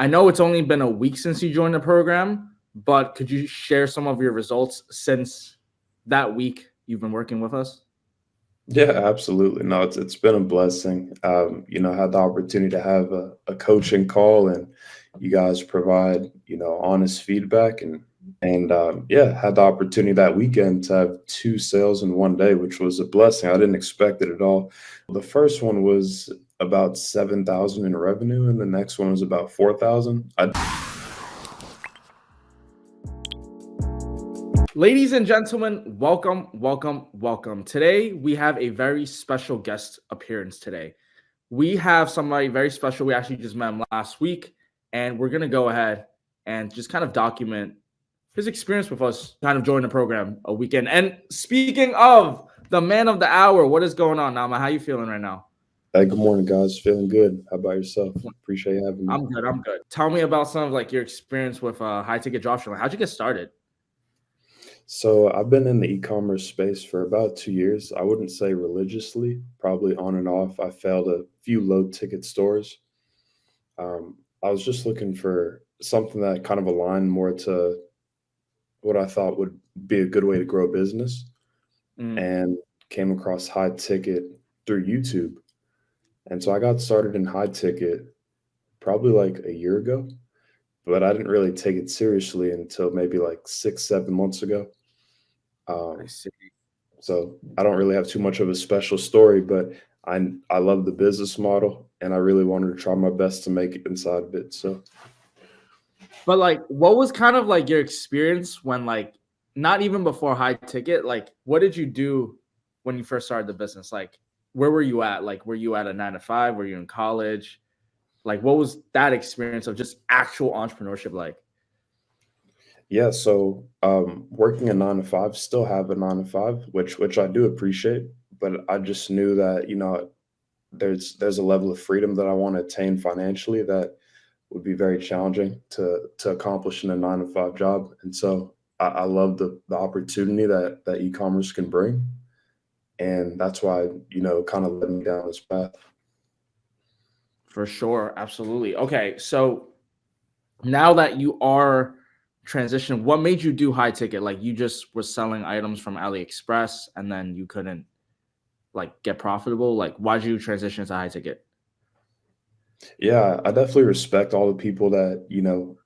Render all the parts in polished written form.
I know it's only been a week since you joined the program, but could you share some of your results since that week you've been working with us? Yeah, absolutely. No, it's been a blessing. I had the opportunity to have a coaching call, and you guys provide honest feedback, and yeah, had the opportunity that weekend to have two sales in one day, which was a blessing. I didn't expect it at all. The first one was about 7,000 in revenue, and the next one was about 4,000. Ladies and gentlemen, welcome, welcome, welcome. Today, we have a very special guest appearance today. We have somebody very special. We actually just met him last week, and we're going to go ahead and just kind of document his experience with us, kind of join the program a weekend. And speaking of the man of the hour, what is going on, Nama? How you feeling right now? Hey, good morning, guys. Feeling good. How about yourself? Appreciate you having me. I'm good. I'm good. Tell me about some of like your experience with high ticket dropshipping. How'd you get started? So I've been in the e-commerce space for about 2 years. I wouldn't say religiously, probably on and off. I failed a few low ticket stores. I was just looking for something that kind of aligned more to what I thought would be a good way to grow a business, Mm, and came across high ticket through YouTube. And so I got started in high ticket probably like a year ago, but I didn't really take it seriously until maybe like 6, 7 months ago. I Um, see. So I don't really have too much of a special story, but I love the business model, and I really wanted to try my best to make it inside of it. So But like, what was kind of like your experience when like not even before high ticket? Like, what did you do when you first started the business? Like, where were you at? Like, were you at a 9 to 5? Were you in college? Like, what was that experience of just actual entrepreneurship like? yeah, so working a 9 to 5, still have a 9 to 5, which I do appreciate, but I just knew that there's a level of freedom that I want to attain financially that would be very challenging to accomplish in a 9 to 5 job, and so I love the opportunity that e-commerce can bring, and that's why kind of led me down this path. For sure, absolutely. Okay, so now that you are transitioning, what made you do high ticket? Like, you just were selling items from AliExpress, and then you couldn't like get profitable. Like, why did you transition to high ticket? Yeah, I definitely respect all the people that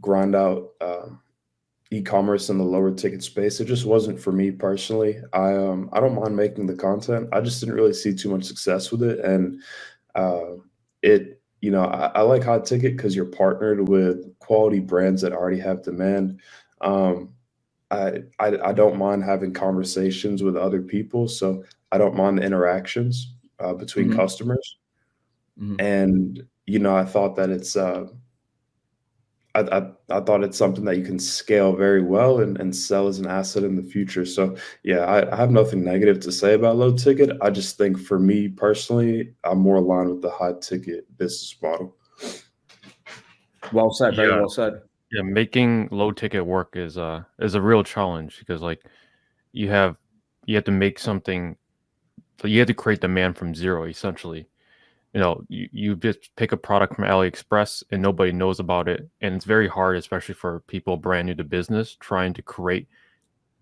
grind out e-commerce in the lower ticket space. It just wasn't for me personally. I don't mind making the content. I just didn't really see too much success with it, and uh, I like high ticket because you're partnered with quality brands that already have demand. Um, I don't mind having conversations with other people, so I don't mind the interactions between Mhm, customers. mhm. And I thought that I thought it's something that you can scale very well and sell as an asset in the future. So yeah, I have nothing negative to say about low ticket. I just think for me personally, I'm more aligned with the high ticket business model. Well said. Very Yeah, well said. yeah, making low ticket work is a real challenge because like you have you have to make something, so you have to create demand from zero essentially. You just pick a product from AliExpress and nobody knows about it, and it's very hard, especially for people brand new to business, trying to create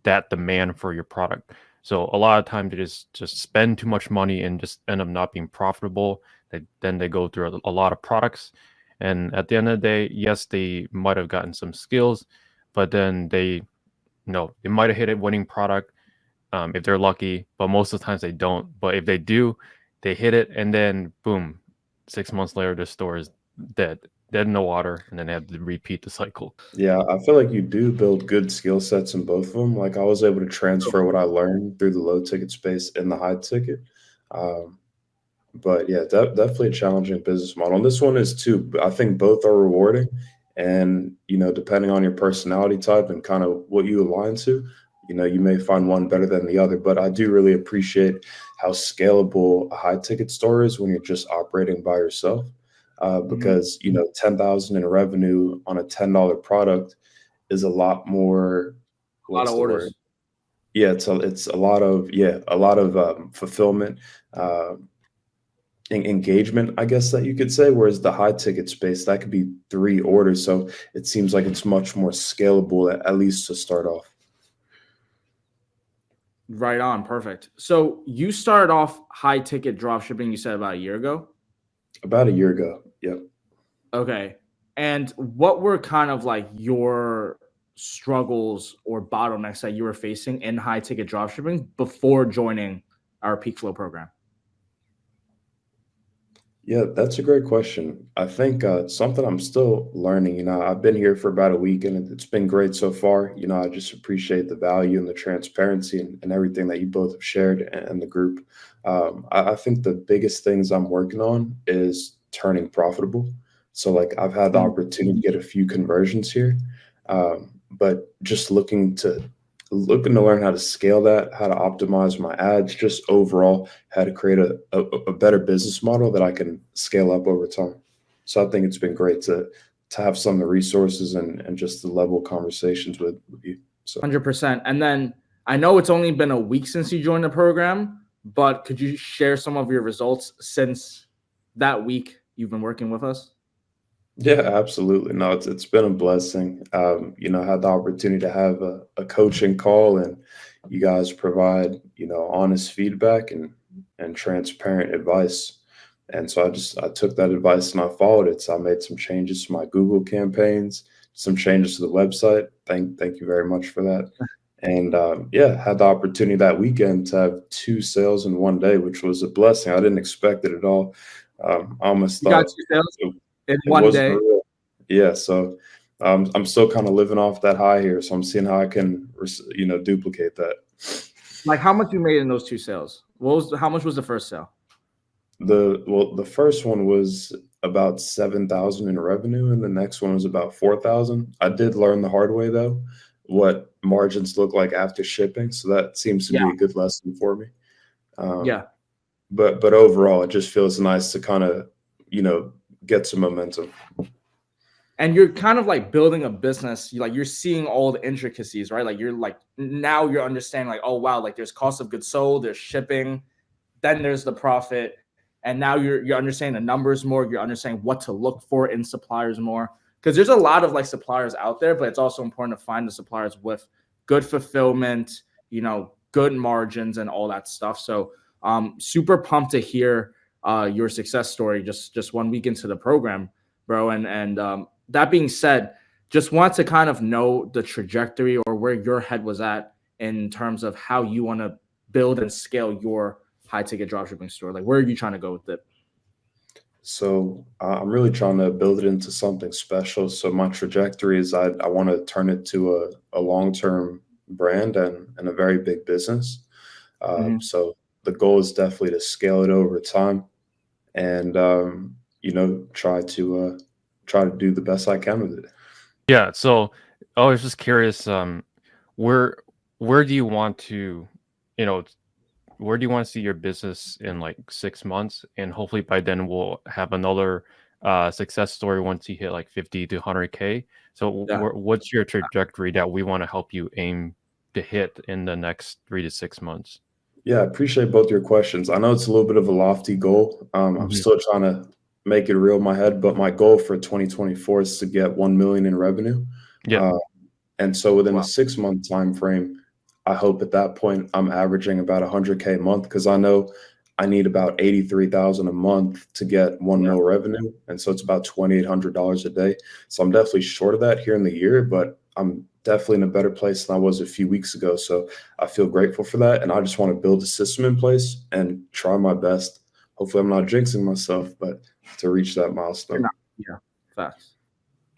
that demand for your product. So a lot of times they just spend too much money and just end up not being profitable. Then they go through a lot of products, and at the end of the day, yes, they might have gotten some skills, but then they they might have hit a winning product if they're lucky, but most of the times they don't. But if they do, they hit it, and then boom, 6 months later, the store is dead in the water, and then they have to repeat the cycle. Yeah, I feel like you do build good skill sets in both of them. Like I was able to transfer what I learned through the low ticket space in the high ticket. Um, but yeah, definitely a challenging business model. And this one is too. I think both are rewarding, and depending on your personality type and kind of what you align to, you may find one better than the other. But I do really appreciate how scalable a high ticket store is when you're just operating by yourself. Mhm. Because 10,000 in revenue on a $10 product is a lot more. A lot What's of the word? orders. Yeah, it's a lot of fulfillment. Uh, engagement, I guess that you could say, whereas the high ticket space, that could be 3 orders. So it seems like it's much more scalable, at least to start off. Right on. Perfect. So you started off high ticket drop shipping, you said about a year ago? About a year ago. Yep. Okay. And what were kind of like your struggles or bottlenecks that you were facing in high ticket drop shipping before joining our PeakFlow program? Yeah, that's a great question. I think something I'm still learning. I've been here for about a week and it's been great so far. I just appreciate the value and the transparency and everything that you both have shared and the group. I think the biggest things I'm working on is turning profitable. So, like, I've had the Mm. opportunity to get a few conversions here, but just looking to learn how to scale that, how to optimize my ads, just overall how to create a better business model that I can scale up over time. So I think it's been great to have some of the resources and just the level of conversations with you. So 100%. And then I know it's only been a week since you joined the program, but could you share some of your results since that week you've been working with us? yeah, absolutely. No, it's been a blessing. I had the opportunity to have a coaching call and you guys provide, honest feedback and transparent advice. And so I took that advice and I followed it. So I made some changes to my Google campaigns, some changes to the website. Thank you very much for that. And yeah, had the opportunity that weekend to have 2 sales in one day, which was a blessing. I didn't expect it at all. I almost You got thought 2 sales it, in it one wasn't day. real. Yeah, so I'm still kind of living off that high here. So I'm seeing how I can, duplicate that. Like how much you made in those 2 sales? How much was the first sale? The first one was about 7,000 in revenue, and the next one was about 4,000. I did learn the hard way though, what margins look like after shipping. So that seems to Yeah. be a good lesson for me. Um, Yeah. but overall, it just feels nice to kind of, get some momentum. And you're kind of like building a business, you're seeing all the intricacies, right? Like now you're understanding like, oh wow, like there's cost of goods sold, there's shipping, then there's the profit, and now you're understanding the numbers more, you're understanding what to look for in suppliers more, because there's a lot of like suppliers out there, but it's also important to find the suppliers with good fulfillment, good margins and all that stuff. So super pumped to hear your success story just 1 week into the program, bro. And that being said, just want to kind of know the trajectory or where your head was at in terms of how you want to build and scale your high ticket dropshipping store. Like, where are you trying to go with it? So I'm really trying to build it into something special. So my trajectory is I want to turn it to a long-term brand and a very big business. Mhm. So the goal is definitely to scale it over time and try to do the best I can with it. Yeah, so I was just curious, where where do you want to, you know, where do you want to see your business in like 6 months? And hopefully by then we'll have another success story once you hit like 50 to 100K. So Yeah. what's your trajectory that we want to help you aim to hit in the next 3 to 6 months? Yeah, I appreciate both your questions. I know it's a little bit of a lofty goal. I'm Mhm. still trying to make it real in my head, but my goal for 2024 is to get 1 million in revenue. Yep. Uh, And so within a Wow. 6-month time frame, I hope at that point I'm averaging about 100K a month because I know I need about 83,000 a month to get 1 Yeah. mil revenue. And so it's about $2,800 a day. So I'm definitely short of that here in the year, but I'm definitely in a better place than I was a few weeks ago. So I feel grateful for that. And I just want to build a system in place and try my best. Hopefully I'm not jinxing myself, but to reach that You're milestone. not. Yeah. Facts.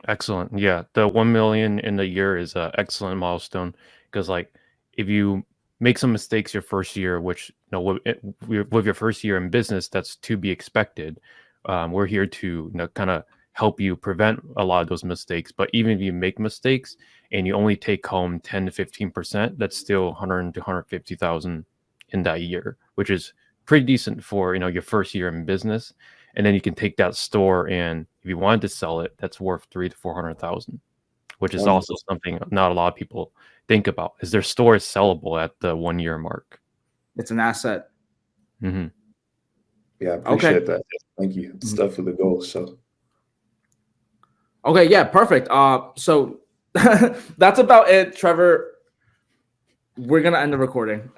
Excellent. Yeah, the 1 million in a year is an excellent milestone because, like, if you make some mistakes your first year, which with your first year in business, that's to be expected. We're here to kind of help you prevent a lot of those mistakes. But even if you make mistakes and you only take home 10 to 15%, that's still 100 to 150,000 in that year, which is pretty decent for your first year in business. And then you can take that store and if you wanted to sell it, that's worth 3 to 400,000, which is also 100%. something not a lot of people think about. Is their store is sellable at the 1 year mark? It's an asset. Hmm. Yeah, I appreciate that. Thank you. It's definitely the goal. So Okay, yeah, perfect. So that's about it, Trevor. We're gonna end the recording.